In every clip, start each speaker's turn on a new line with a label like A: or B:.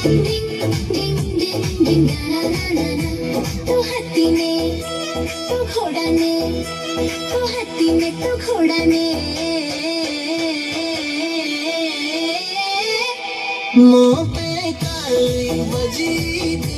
A: तू हाथी में तू घोड़ा ने तू हाथी में तू घोड़ा ने
B: मुँह पे काली बजी दी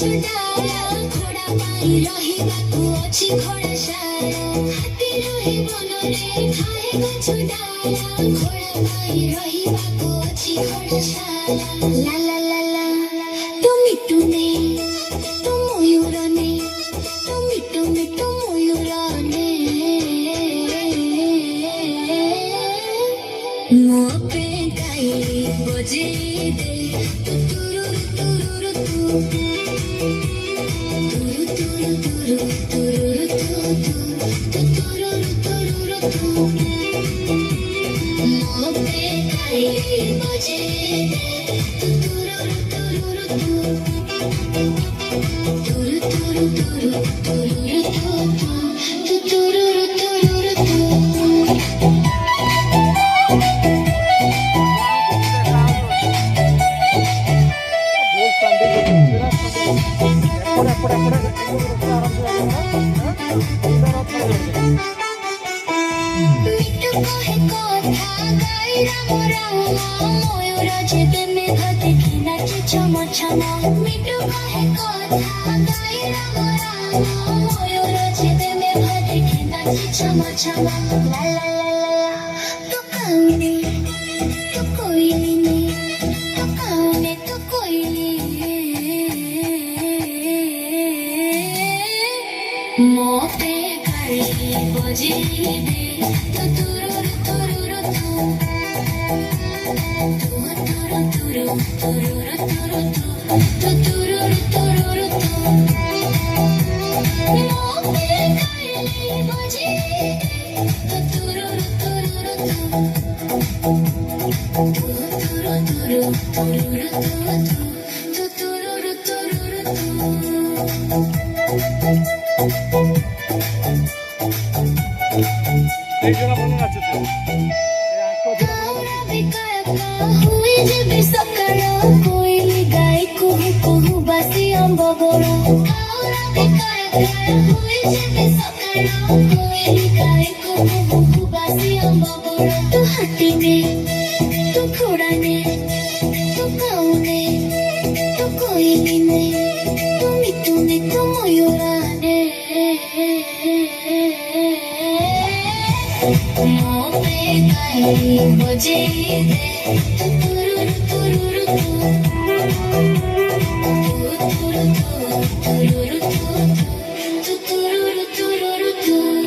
B: घोड़ा पाई रहिबाकू अछि घोड़ा सारा हाथी रहि बनरे खाएगा छुडारा घोड़ा पाई रहिबाकू अछि घोड़ा सारा ला ला ला ला तू मिट्टू ने तू मयूर ने तू मिट्टू मिट्टू मयूर ने मो पे गाई बजे दे तू हाथी में तू घोड़ा ने तू काऊ ने तू कोयली ने तू मिट्टू ने तू मयूरा ने मो पे गाई बजे दे तुरुरु तुरुरु तुरुरु तुरुरु तुरुरु तुरुरु